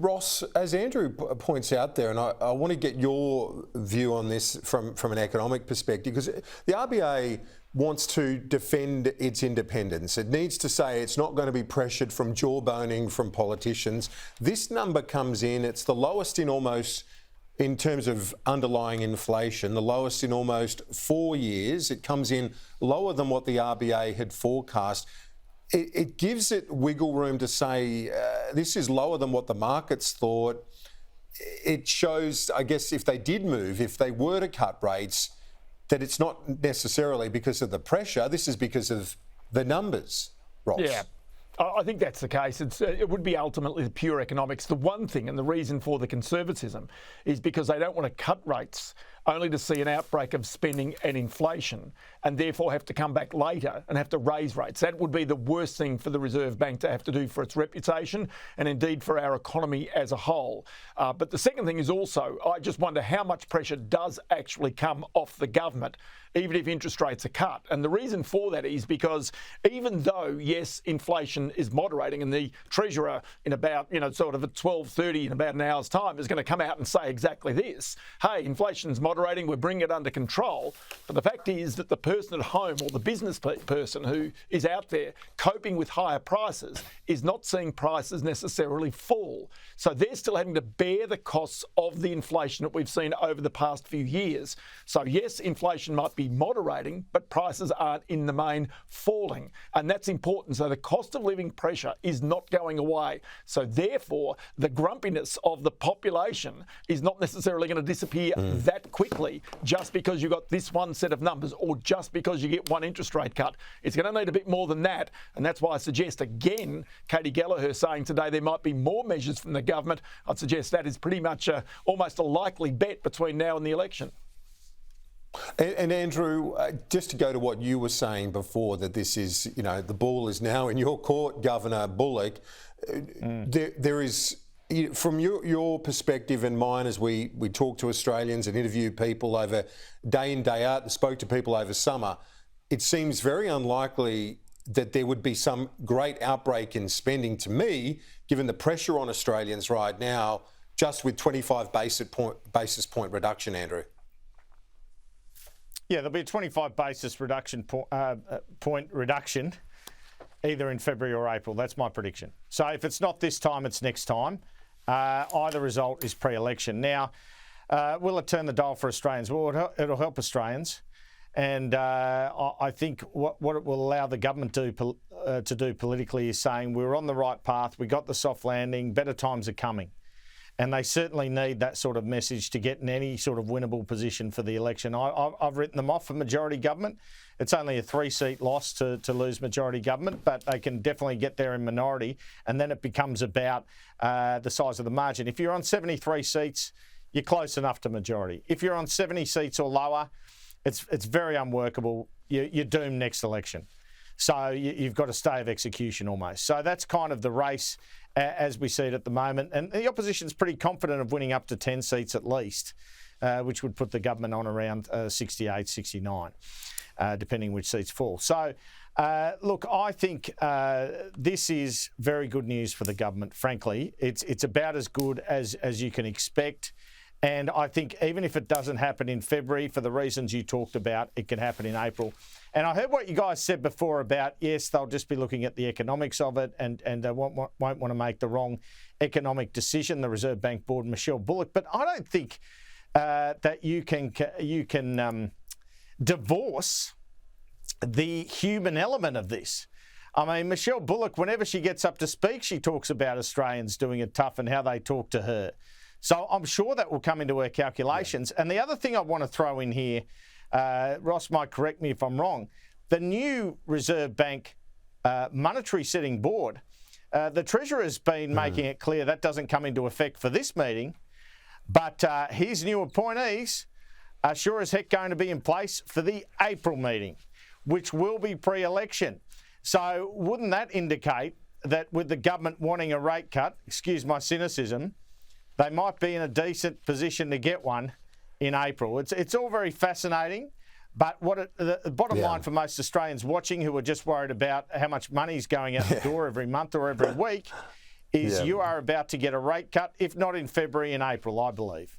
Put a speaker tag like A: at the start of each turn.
A: Ross, as Andrew points out there, and I want to get your view on this from an economic perspective, because the RBA wants to defend its independence. It needs to say it's not going to be pressured from jawboning from politicians. This number comes in, it's the lowest in terms of underlying inflation, the lowest in almost 4 years. It comes in lower than what the RBA had forecast. It gives it wiggle room to say this is lower than what the markets thought. It shows, I guess, if they did move, if they were to cut rates, that it's not necessarily because of the pressure. This is because of the numbers, Ross.
B: Yeah. I think that's the case. It would be ultimately the pure economics. The one thing and the reason for the conservatism is because they don't want to cut rates only to see an outbreak of spending and inflation and therefore have to come back later and have to raise rates. That would be the worst thing for the Reserve Bank to have to do for its reputation and indeed for our economy as a whole. But the second thing is also, I just wonder how much pressure does actually come off the government, even if interest rates are cut. And the reason for that is because even though, yes, inflation is moderating and the Treasurer in about, sort of at 12:30 in about an hour's time is going to come out and say exactly this. Hey, inflation's moderating, we're bringing it under control. But the fact is that the person at home or the business person who is out there coping with higher prices is not seeing prices necessarily fall. So they're still having to bear the costs of the inflation that we've seen over the past few years. So yes, inflation might be moderating, but prices aren't in the main falling. And that's important. So the cost of living pressure is not going away. So therefore, the grumpiness of the population is not necessarily going to disappear that quickly just because you got this one set of numbers or just because you get one interest rate cut. It's going to need a bit more than that. And that's why I suggest, again, Katie Gallagher saying today there might be more measures from the government. I'd suggest that is pretty much almost a likely bet between now and the election.
A: And Andrew, just to go to what you were saying before, that this is, the ball is now in your court, Governor Bullock. There is, from your perspective and mine, as we talk to Australians and interview people over day in, day out, and spoke to people over summer, it seems very unlikely that there would be some great outbreak in spending, to me, given the pressure on Australians right now, just with 25 basis point reduction, Andrew.
C: Yeah, there'll be a 25 basis point reduction either in February or April. That's my prediction. So if it's not this time, it's next time. Either result is pre-election. Now, will it turn the dial for Australians? Well, it'll help Australians. And I think what it will allow the government to do politically is saying we're on the right path, we got the soft landing, better times are coming. And they certainly need that sort of message to get in any sort of winnable position for the election. I've written them off for majority government. It's only a 3-seat loss to lose majority government, but they can definitely get there in minority. And then it becomes about the size of the margin. If you're on 73 seats, you're close enough to majority. If you're on 70 seats or lower, it's very unworkable. You're doomed next election. So you've got a stay of execution almost. So that's kind of the race as we see it at the moment. And the opposition's pretty confident of winning up to 10 seats at least, which would put the government on around 68, 69, depending which seats fall. So, look, I think this is very good news for the government, frankly. It's about as good as you can expect. And I think even if it doesn't happen in February, for the reasons you talked about, it can happen in April. And I heard what you guys said before about, yes, they'll just be looking at the economics of it and they won't want to make the wrong economic decision, the Reserve Bank Board, Michelle Bullock. But I don't think that you can divorce the human element of this. I mean, Michelle Bullock, whenever she gets up to speak, she talks about Australians doing it tough and how they talk to her. So I'm sure that will come into her calculations. Yeah. And the other thing I want to throw in here, Ross might correct me if I'm wrong, the new Reserve Bank monetary setting board, the Treasurer's been making it clear that doesn't come into effect for this meeting, but his new appointees are sure as heck going to be in place for the April meeting, which will be pre-election. So wouldn't that indicate that with the government wanting a rate cut, excuse my cynicism, they might be in a decent position to get one in April? It's all very fascinating, but the bottom line for most Australians watching who are just worried about how much money's going out the door every month or every week is
A: Yeah.
C: you are about to get a rate cut, if not in February, in April, I believe.